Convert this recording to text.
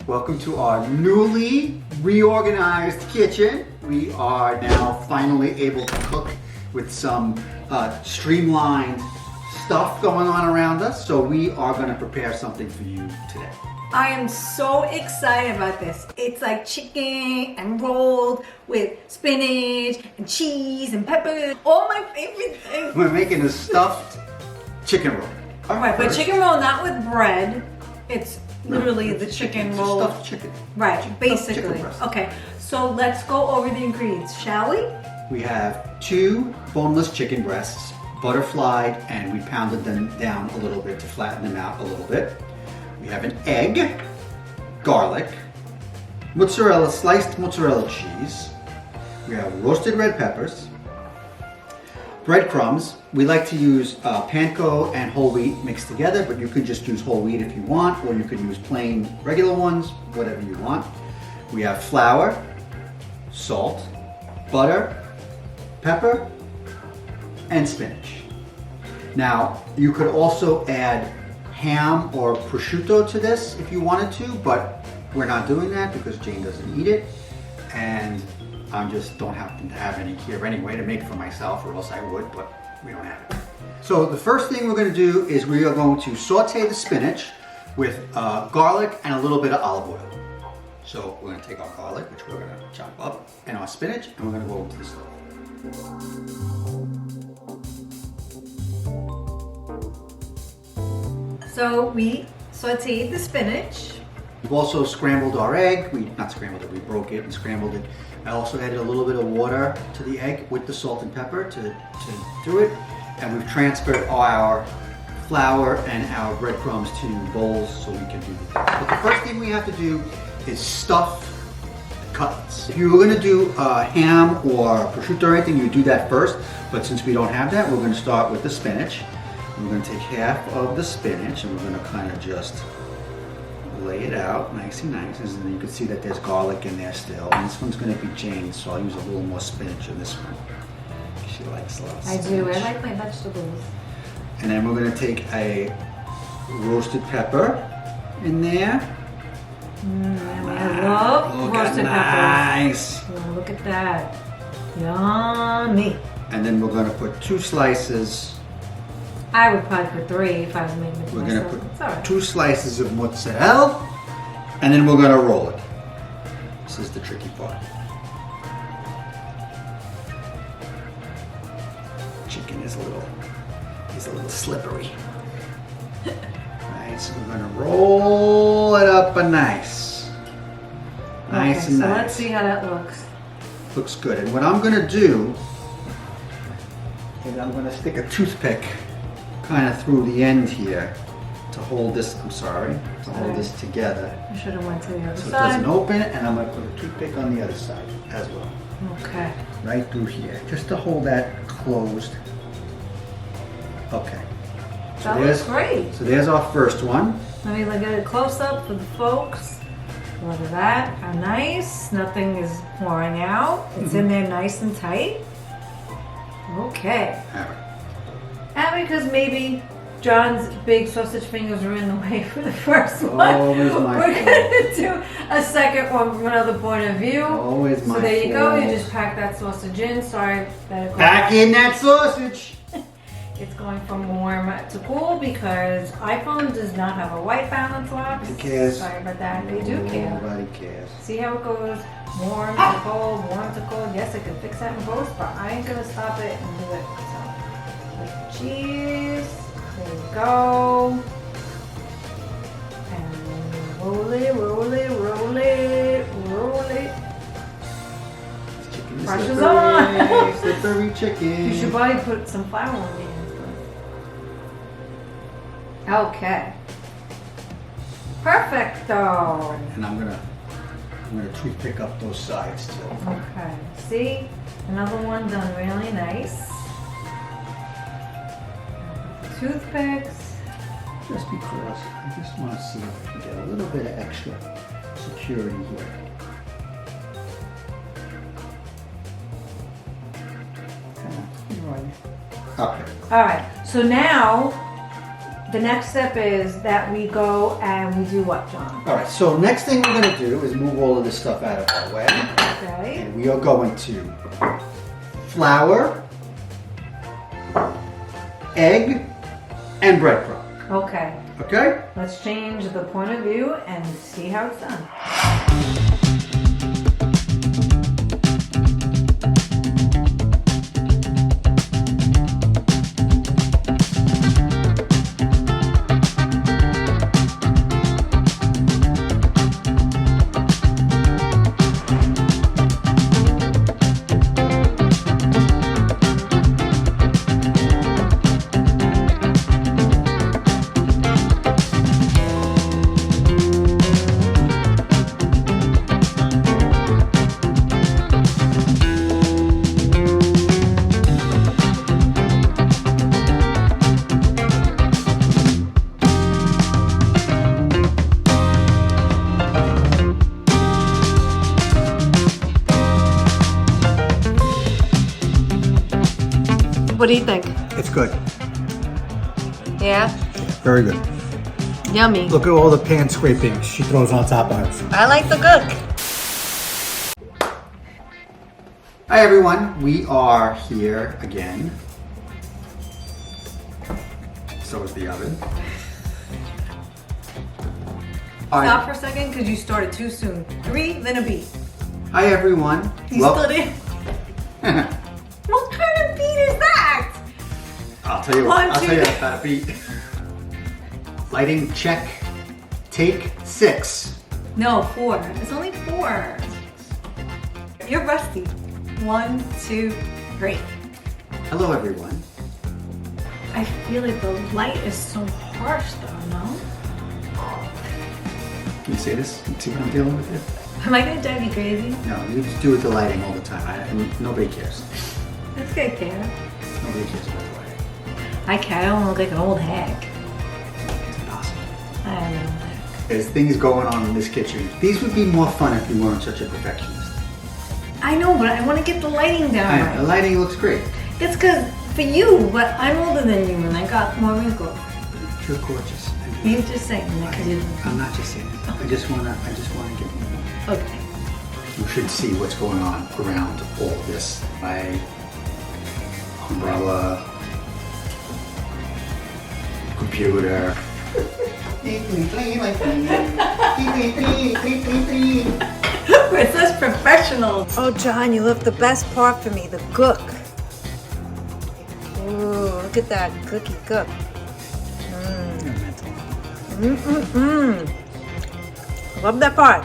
Welcome to our newly reorganized kitchen. We are now finally able to cook with some streamlined stuff going on around us. So we are going to prepare something for you today. I am so excited about this. It's like chicken and rolled with spinach and cheese and peppers. All my favorite things. We're making a stuffed chicken roll. Right, but chicken roll not with bread. It's literally the chicken It's roll. a stuffed chicken. Right, basically. Chicken breast. Okay, so let's go over the ingredients, shall we? We have 2 boneless chicken breasts, butterflied, and we pounded them down a little bit to flatten them out a little bit. We have an egg, garlic, mozzarella, sliced mozzarella cheese. We have roasted red peppers, breadcrumbs. We like to use Panko and whole wheat mixed together, but you could just use whole wheat if you want, or you could use plain regular ones, whatever you want. We have flour, salt, butter, pepper, and spinach. Now, you could also add ham or prosciutto to this if you wanted to, but we're not doing that because Jayne doesn't eat it, and I just don't happen to have any here anyway to make for myself, or else I would, but we don't have it. So the first thing we're going to do is we are going to saute the spinach with garlic and a little bit of olive oil. So we're going to take our garlic, which we're going to chop up, and our spinach, and we're going to go over to the stove. So we sauteed the spinach. We've also scrambled our egg. Not scrambled it, we broke it and scrambled it. I also added a little bit of water to the egg with the salt and pepper to do it. And we've transferred our flour and our breadcrumbs to bowls so we can do that. But the first thing we have to do is stuff the cutlets. If you were gonna do ham or prosciutto or anything, you do that first. But since we don't have that, we're gonna start with the spinach. We're going to take half of the spinach and we're going to kind of just lay it out nice and nice. And you can see that there's garlic in there still. And this one's going to be Jayne, so I'll use a little more spinach in this one. She likes a lot of spinach. I do, I like my vegetables. And then we're going to take a roasted pepper in there. I love roasted peppers. Nice. Oh, look at that. Yummy. And then we're going to put 2 slices. I would probably put 3 if I was making it for We're myself. going to It's all put right. 2 slices of mozzarella, and then we're going to roll it. This is the tricky part. Chicken is a little slippery. Right, so we're going to roll it up a nice and Okay, nice. so let's see how that looks. Looks good. And what I'm going to do is I'm going to stick a toothpick kind of through the end here to hold this, hold this together. I should have went to the other So it side. doesn't open, and I'm going to put a toothpick on the other side as well. Okay. Right through here, just to hold that closed. Okay. That looks great. So there's our first one. Let me look at it close up for the folks. Look at that. How nice. Nothing is pouring out. It's in there nice and tight. Okay. All right. And because maybe John's big sausage fingers are in the way for the first one, Always my we're fault. going to do a second one from another point of view. Always my So there you go. You fault. just pack that sausage in. Sorry that it Back in that sausage. It's going from warm to cool because iPhone does not have a white balance lock. Who cares? Sorry about that. They do care. Nobody cares. See how it goes? Warm to cold, warm to cold. Yes, I can fix that in post, but I ain't gonna stop it and do it. So, like cheese. There you go. And roll it, roll it, roll it, roll it. This chicken is Pressure's slippery, on. slippery chicken. You should probably put some flour on the ends. Okay. Perfecto. And I'm gonna toothpick up those sides too. Okay. See? Another one done really nice. Toothpicks. Just because I just want to see if we can get a little bit of extra security here. Come on, you're on. Okay. All right. So now the next step is that we go and we do what, John? All right, so next thing we're gonna do is move all of this stuff out of our way. Okay. And we are going to flour, egg, and breadcrumb. Okay. Okay? Let's change the point of view and see how it's done. What do you think? It's good. Yeah? Very good. Yummy. Look at all the pan scrapings she throws on top of hers. I like the cook. Hi everyone, we are here again. So is the oven. Stop for a second because you started too soon. 3, then a beat. Hi everyone. You still did? What kind of beat is that? I'll tell you what, I'll tell you about a beat. Lighting check. Take 6. No, 4. It's only 4. You're rusty. 1, 2, 3. Hello everyone. I feel like the light is so harsh though, no? Can you see this? Can you see what I'm dealing with here? Am I gonna drive you crazy? No, you just do it with the lighting all the time. Nobody cares. That's good, Kara. Nobody cares about the lighting. I care. I don't look like an old hag. It's impossible. I am an old hag. There's things going on in this kitchen. These would be more fun if you weren't such a perfectionist. I know, but I want to get the lighting down I know, right. the lighting looks great. It's because for you, but I'm older than you and I got more wrinkles. You're gorgeous. You're just saying that because you. I'm not just saying it. I just wanna get you. Okay. You should see what's going on around all this. My umbrella, computer. We're such professionals. Oh, John, you left the best part for me, the gook. Ooh, look at that gooky gook. Love that part.